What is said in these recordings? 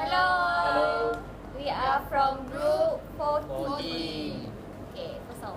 Hello. Hello. We are from group 40. 40. Okay, first of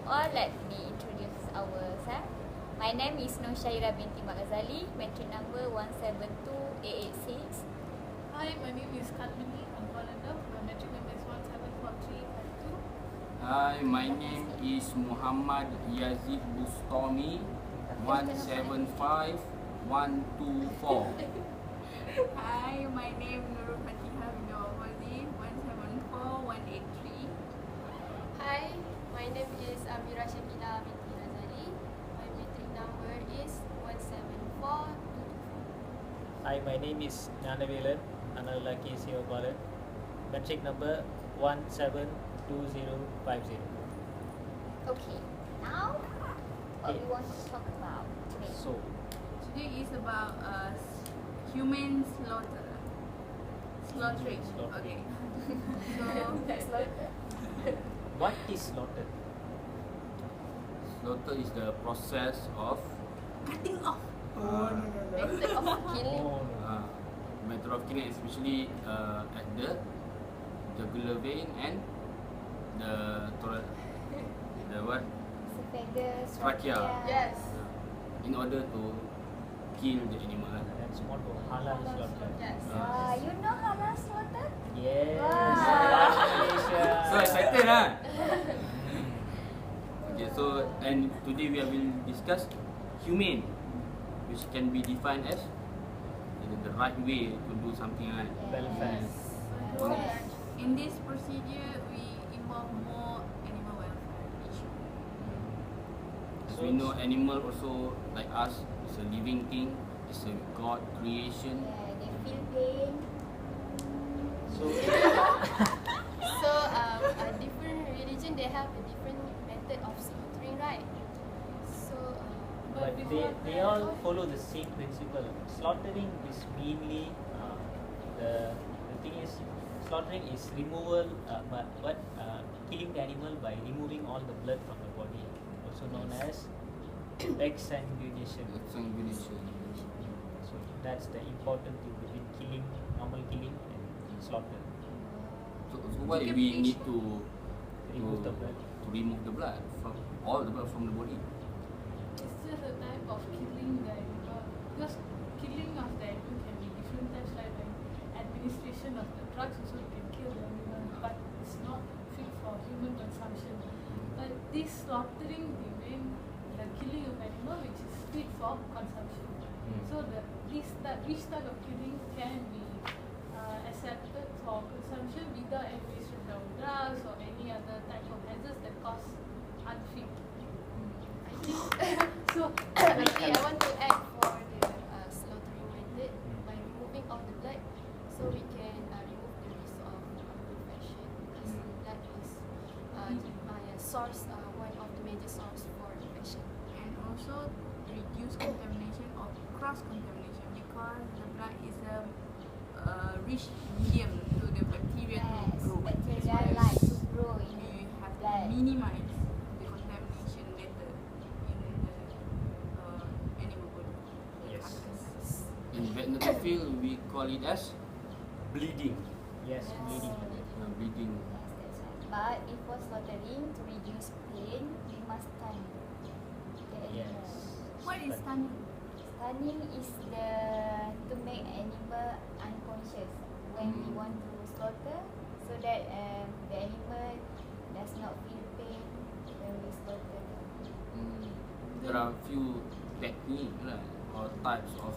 all, let me introduce ourselves. My name is Nur Syairah binti Mak Ghazali, matric number 172886. Hi, my name is Katmini. I'm Kuala. My metric number is 174352. Hi, my name is Muhammad Yazid Bustami, 175124. Hi, my name is Nurul Fatihah bin Awazi, 174183. Hi, my name is Amira Syakila binti Razali. My metric number is 174. Hi, my name is Nanavelan, anak lelaki Singapore. Metric number 172050. Okay, now what we want to talk about today. So, Today is about human slaughtering. Slaughtering. Okay. So, what is slaughter? Slaughter is the process of cutting off. Method of killing. Oh, method of killing, especially at the jugular vein and the what? Esophagus, Trachea. Yes. In order to kill the animal. that's more to halal slaughter. Yes. You know halal slaughter? Yes. Wow. Malaysia. So excited, huh? Okay, so and today we will discuss humane, which can be defined as the right way to do something, right? Welfare. So, in this procedure, we involve more animal welfare issue. As we know, animal also like us is a living thing. It's a God creation. Yeah, they feel pain. So, So, a different religion, they have a different method of slaughtering, right? So, but they all follow the same principle. Slaughtering is mainly the thing is slaughtering is removal, but killing the animal by removing all the blood from the body, also known as exsanguination. Exsanguination. So that's the important thing between killing, normal killing, and slaughter. So why we need to Remove the blood. to remove the blood from all the blood from the body? It's just a type of killing the animal. Because killing of the animal can be different types, like administration of the drugs also can kill the animal, but it's not fit for human consumption. But this slaughtering, the killing of animal, which is fit for consumption. So which type of killing can be accepted for consumption without administration of drugs or any other type of hazards that cause unfit. I think so. Maybe I want to add for the slaughtering method by removing all the blood, so we can remove the risk of infection, because that is source, one of the major source for infection. And also reduce contamination or cross contamination, because the blood is a rich medium to the bacteria Yes, to grow. bacteria That's why like to grow in we have to blood. minimize the contamination method in the animal body. Yes. Carcass. In veterinary field, we call it as bleeding. Yes, bleeding. Bleeding. Yes, that's right. But before slaughtering, to reduce pain, we must stun the animal. Yes. What is stunning? Stunning is to make animal unconscious when we want to slaughter, so that the animal does not feel pain when we slaughter them. There are few techniques, right, or types of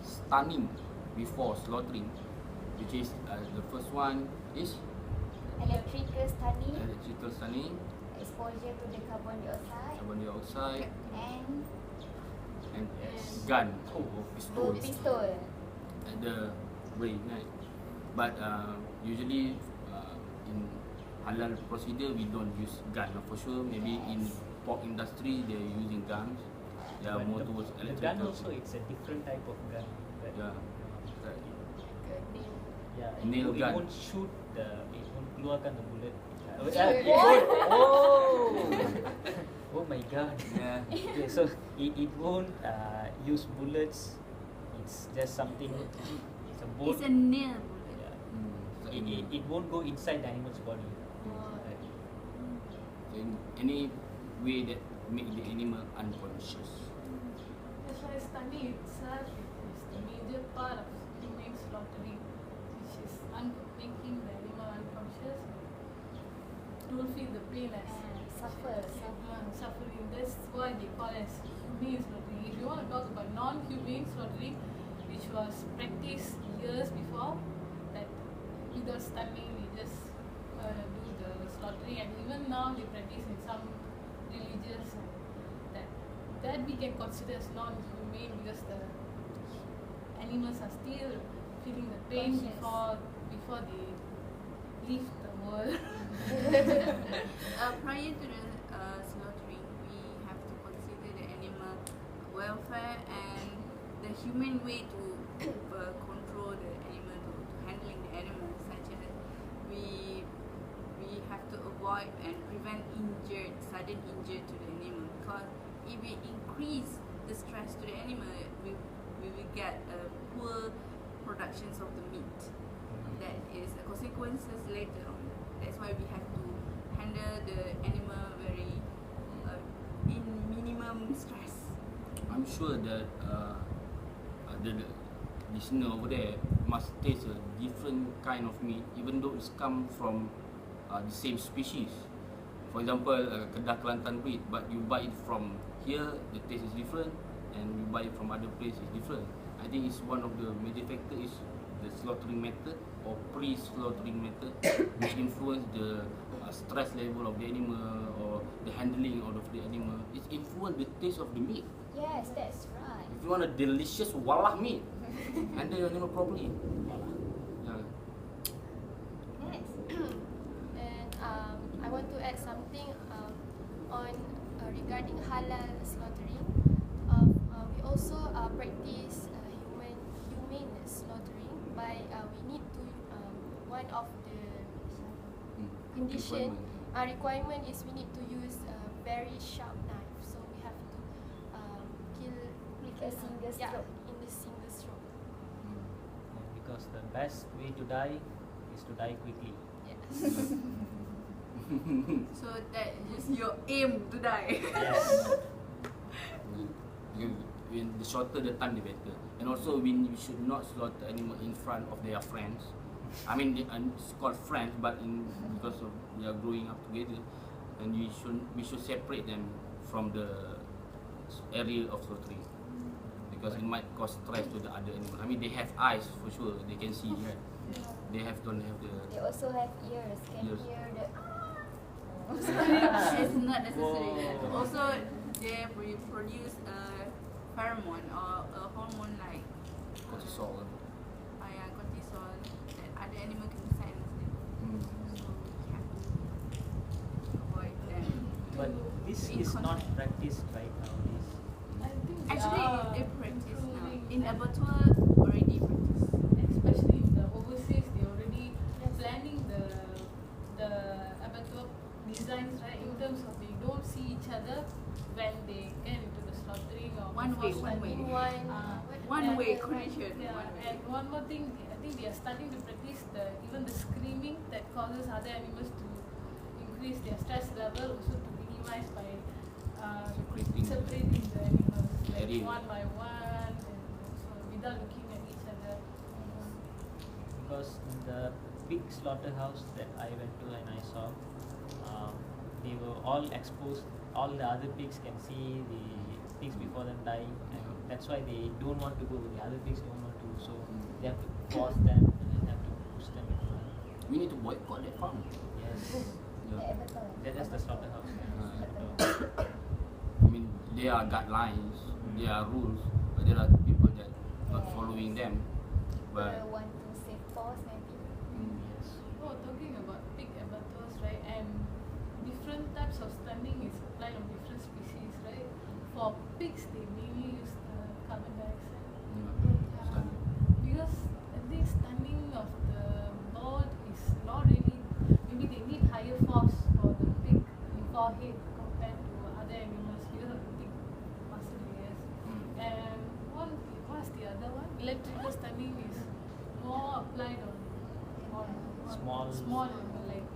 stunning before slaughtering, which is the first one is Electrical stunning, electrical stunning, exposure to the carbon dioxide, carbon dioxide, and and Yes. gun or pistol pistol. at the brain, right? But usually in halal procedure we don't use gun, for sure. Maybe in pork industry they're using guns. They are But more the, towards the gun electrical. also, it's a different type of gun. That Yeah, right. Yeah, Nail it gun. won't shoot it won't keluarkan the bullet. It It won't. Oh, oh my god. Yeah. Okay, so it won't use bullets. It's just something. It's a bolt. It's a nail bullet. Yeah, it won't go inside the animal's body. Oh. Right. In any way that make the animal unconscious. That's why stunning itself is the major part of humane slaughtering, which is making the animal unconscious. Don't feel the pain as suffering. That's why they call it as humane slaughtering. If you want to talk about non-humane slaughtering, which was practiced years before, that without stunning, we just do the slaughtering, and even now they practice in some religious that we can consider as non-humane because the animals are still feeling the pain Conscious. before they leave the world. Prior to the slaughtering, we have to consider the animal welfare and the humane way to control the animal, to handling the animal, such as we have to avoid and prevent sudden injury to the animal, because if we increase the stress to the animal, we will get poor productions of the meat. That is consequences later on. That's why we have to handle the animal very in minimum stress. I'm sure that the listener over there must taste a different kind of meat, even though it's come from the same species. For example, Kedah Kelantan breed, but you buy it from here, the taste is different, and you buy it from other place is different. I think it's one of the major factor is the slaughtering method or pre-slaughtering method, which influence the stress level of the animal or the handling of the animal. It influence the taste of the meat. Yes, that's right. If you want a delicious wallah meat, handle your animal properly. Wallah. Yeah. Next. And I want to add something on regarding halal slaughtering. We also practice humane slaughtering by we need to one of the condition requirement is we need to use a very sharp knife. So we have to kill With a single stroke. in the single stroke. Because the best way to die is to die quickly. Yes. So that is your aim to die. Yes. When the shorter the time, the better. And also, we should not slaughter animal in front of their friends. I mean, it's called friends, but because of they are growing up together, and we should separate them from the area of slaughtering, because it might cause stress to the other animal. I mean, they have eyes for sure; they can see, right? They don't have the. They also have ears. Can Ears. hear the. It's not necessary. Whoa. Also, they produce a pheromone or a hormone like Cortisol. cortisol that other animal can sense. Mm. So we have to avoid them. But this is not practiced right nowadays. I think Actually, are they practice now. improving In that. abattoir, already practice. Especially in the overseas, they already planning the abattoir designs, right? In terms of they don't see each other when they get into the slaughtering or One way, before one way. stunning. One and- way condition. Yeah, One way. and one more thing, I think they are starting to practice even the screaming that causes other animals to increase their stress level, also to minimize by separating the animals like Area. one by one, and also without looking at each other. Because in the big slaughterhouse that I went to and I saw, they were all exposed. All the other pigs can see the pigs before them dying, and that's why they don't want to go. The other pigs don't want to, so they have to force them and then have to push them. We need to boycott that farm. Yes, The Yeah. avatar. that's the slaughterhouse. I mean, there are guidelines, there are rules, but there are people that not following them. But They want to save cost maybe. Yes. Oh, talking about pig abattoirs, right? And different types of stunning is applied on different species, right? For pigs, they mainly use carbon dioxide. Because I think stunning of the bird is not really. Maybe they need higher force for the pig forehead compared to other animals because of the thick muscle layers. And what's the other one? Electrical stunning is more applied on small animal like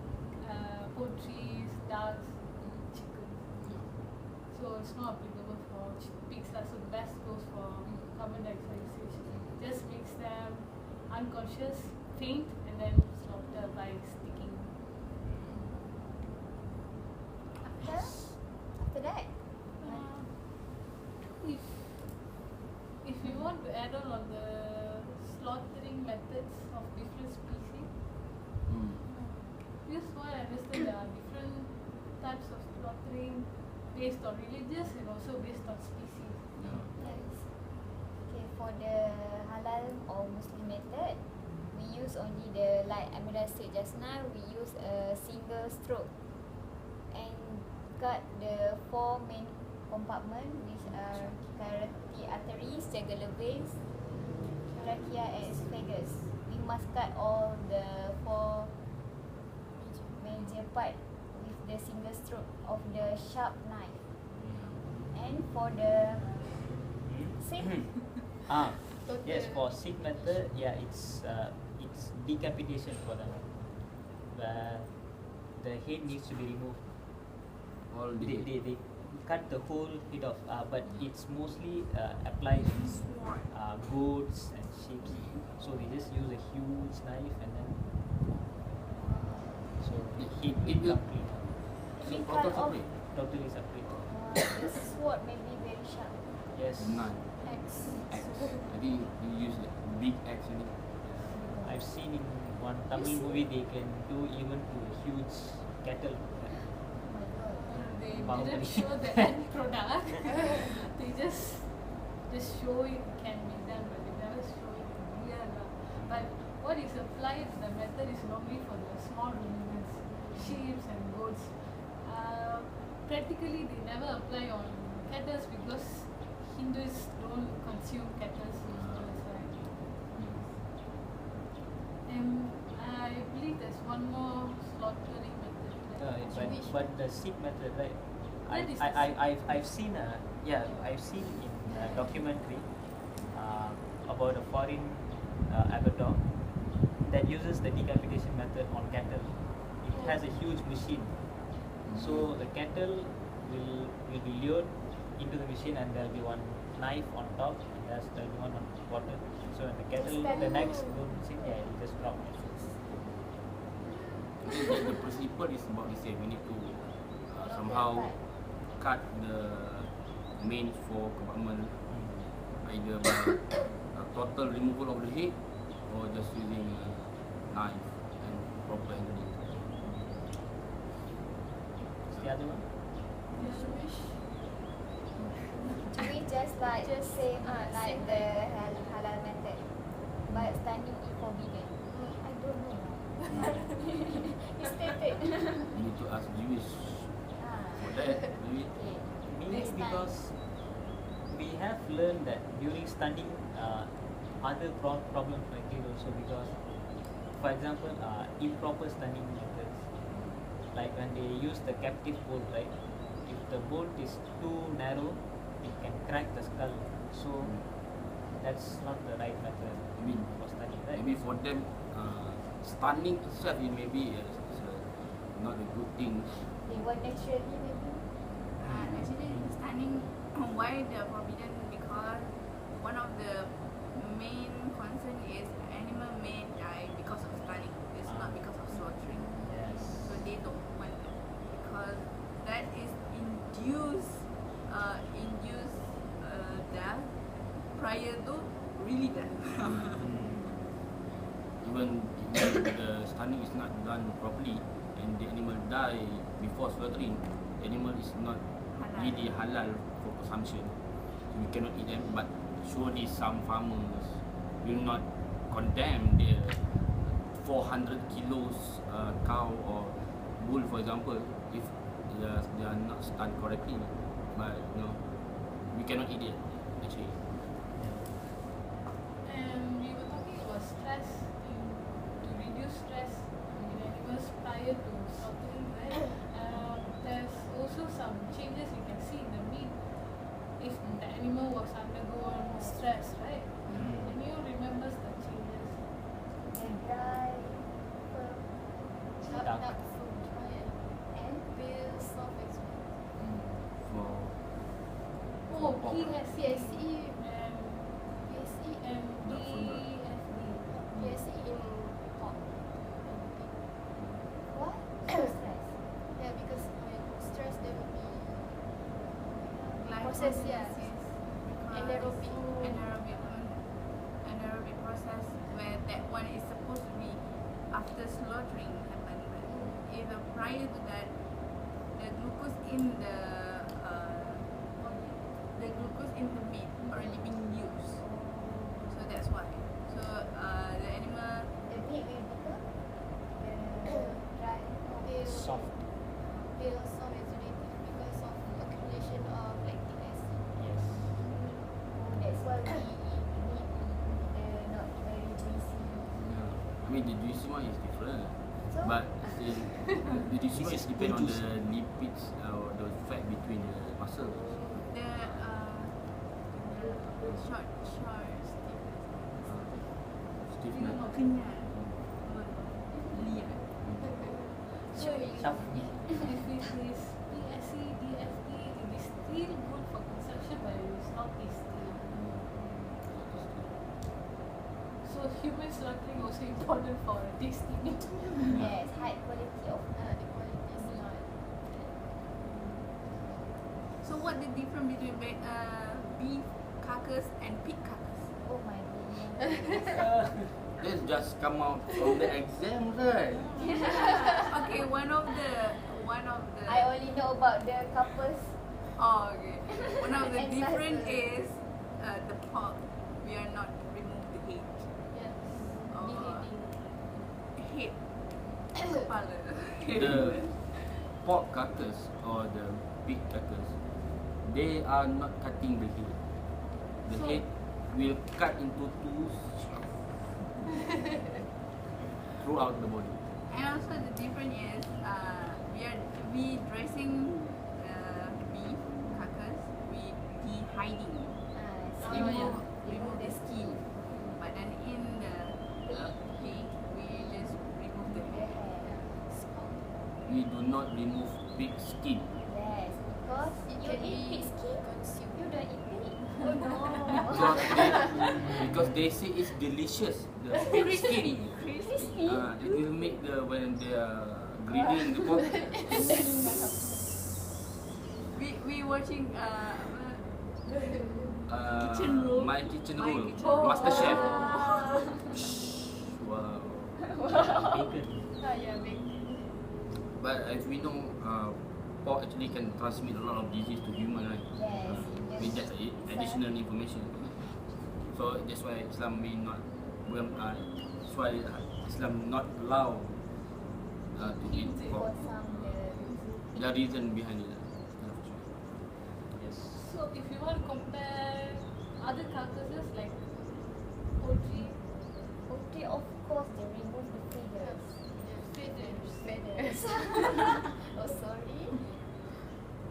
poultry, ducks, chickens. So it's not applicable for pigs. So the best goes for carbon dioxide usage. Just makes them unconscious, faint, and then slaughter by sticking. After that, Uh, if you want to add on the slaughtering methods of different species, because what I understand there are different types of slaughtering based on religious and also based on species. yes. Okay, for the halal or Muslim method, we use only the, like Amira said just now, we use a single stroke and cut the 4 main compartment, which are carotid arteries, jugular veins, trachea and esophagus. We must cut all the 4 major part with the single stroke of the sharp knife. And for the same Yes, for Sikh method, yeah, it's decapitation for them. The head needs to be removed. All They cut the whole head off, but it's mostly applied in goats and sheep. So they just use a huge knife and then so the head it will- complete, we So cut off. totally separate. The sword may be very sharp. Yes, none. Axe. Axe. I think you use like big axe only. I've seen in one Tamil movie they can do even to a huge cattle. Oh my god. They Boundary. didn't show the end product. They just show it can be done, but they never show it in real. But what is applied, the method is normally for the small ruminants, sheep and goats. Practically, they never apply on cattle because Hindus don't consume cattle usually, right? And I believe there's one more slaughtering method. But the Sikh method, right? That is I've seen I've seen in a documentary about a foreign abattoir that uses the decapitation method on cattle. It has a huge machine, so the cattle will be lured into the machine and there'll be one knife on top and there'll be one on bottom. So when the cattle, the next goes in, yeah, it just drop. The principle is about the same. We need to somehow cut the main 4 compartment either by total removal of the head or just using a knife and proper handling. What's the other one? Do we just like same like the halal method, but stunning is forbidden? I don't know. He stated. You need to ask Jewish for that. Maybe. Okay. Mainly Next time. because we have learned that during stunning, other problems might be also because, for example, improper stunning methods, like when they use the captive bolt, right? If the bolt is too narrow, it can crack the skull. So that's not the right method for stunning, right? Maybe for them, stunning itself it may be not a good thing. They want naturally maybe. Actually, stunning, why they're forbidden? Because one of the main concern is animal may die because of stunning. It's not because of slaughtering. Yes. So they don't want that because that is induce death prior to really death. Even if the stunning is not done properly and the animal die before slaughtering, the animal is not really halal for consumption. So we cannot eat them. But surely some farmers will not condemn the 400 kilos cow or bull, for example, if they are not stunned correctly. But we cannot eat it actually. And we were talking about stress to reduce stress in animals prior to slaughtering, right? There's also some changes you can see in the meat if the animal was undergoing stress, right? Can you remember the changes? The dry fur PSE and PSE and Not full, right? DFD. PSE in pork. What? So stress. Yeah, because when stress there will be Process, process, yeah. Anaerobic. Anaerobic process where that one is supposed to be after slaughtering happen, but either prior to that, the glucose in the meat already being used. So that's why. So the animal The meat will become dry. Soft. They also vegetative because of accumulation of lactic acid. Yes. That's why we eat meat not very juicy. Yeah. I mean the juicy one is different, So but still, the juicy one This is is depend on juicy. the lipids or the fat between the muscles. the short stiffness. Stiffness. Kenyal. Liat. So Sharp. if it is PSE, DFD, it is still good for consumption, but it is not tasty. So human slaughtering also important for tasty meat. yes, high quality of The quality is not. So what the difference between beef carcass and pig carcass? oh my goodness. Let's just come out from the exam, right? Okay, one of the I only know about the couples. oh okay. One of the And different muscle. is the pork. We are not remove the head. Yes. Or Beheading. head. Kepala. The pork carcass or the pig carcass, they are not cutting the head. The So- head will cut into two throughout the body. And also the difference is we dressing beef carcass, we hiding. Ah, Remove the skin. But then in the pig, we just remove the the hair. hair. We do not remove pig skin. Yes, because It you can eat be pig skin, consumed. you don't eat pig. Oh no. Because they say it's delicious. The pig skin. Crispy. It will make the when they are grilling the pork. We watching Kitchen roll. My kitchen My roll. Kitchen Roll. Master Chef. Wow. Wow. Bacon. Yeah, big. But as we know, pork actually can transmit a lot of disease to human, right? Yes. With that additional information. So that's why Islam may not, that's why Islam not allow to eat For pork. some The reason behind it. Yes. So if you want to compare other carcasses like poultry, poultry, of course, they remove the feathers. Feathers. Oh, sorry.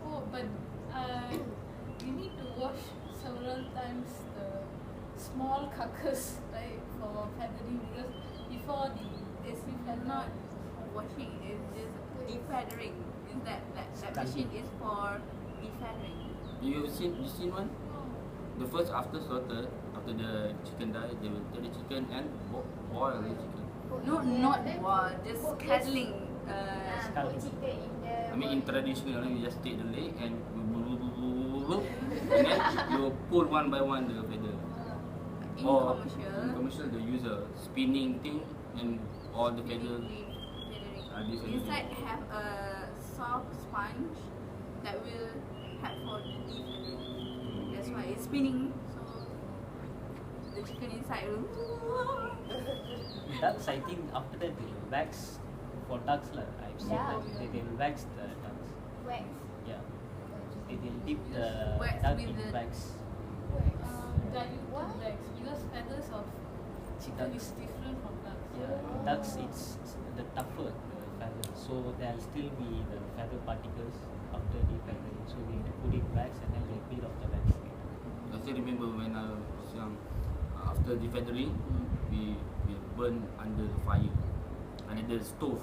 oh, but you need to wash several times the small carcass, right, for feathering because before the It's feather. not washing, it's just defeathering. Is that machine is for defeathering. You seen one? The first after slaughter, after the chicken die, they will take the chicken and boil the chicken. No, not boil, just Put cuddling. Put chicken in the I mean in traditional, you just take the leg and and then you pull one by one the feather. In Or commercial, in commercial they use a spinning thing and all the feather. feathering. Inside have a soft sponge that will help for the defeathering. That's why it's spinning. So the chicken inside will. Ducks, I think after that they will wax for ducks lah. I've seen Yeah. like they will wax the ducks. wax. Yeah. They will dip the Wax duck with in the- wax. Diluted wax because feathers of chicken is different from ducks. Yeah. Ducks it's the tougher the feather. So there will still be the feather particles after the feathering. So we need to put in wax and then we peel off the wax. I still remember when I was young, after the feathering, we burn under the fire, under the stove.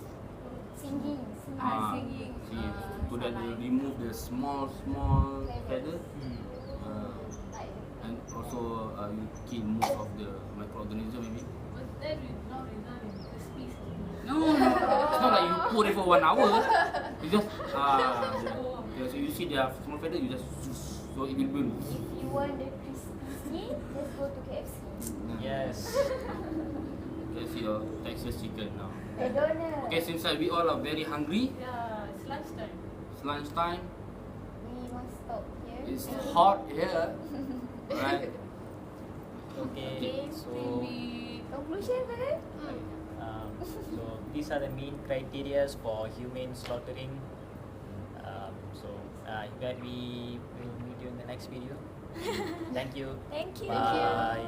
Singing. Singing. See, so that will sunlight. remove the small feather. Hmm. also you kill most of the microorganism maybe. But that will not result in crispy skin. No, it's not like you put it for 1 hour. You just so you see there are small feather, you just so it will burn. If you want the crispy, just go to KFC. Yes. You see your Texas chicken now. McDonald's. Okay, since we all are very hungry, Yeah, it's lunchtime. it's lunchtime. We must stop here. It's hot here. Alright. Okay. So. Conclusion, brother? So these are the main criteria for humane slaughtering. That we will meet you in the next video. Thank you. Thank you. Bye.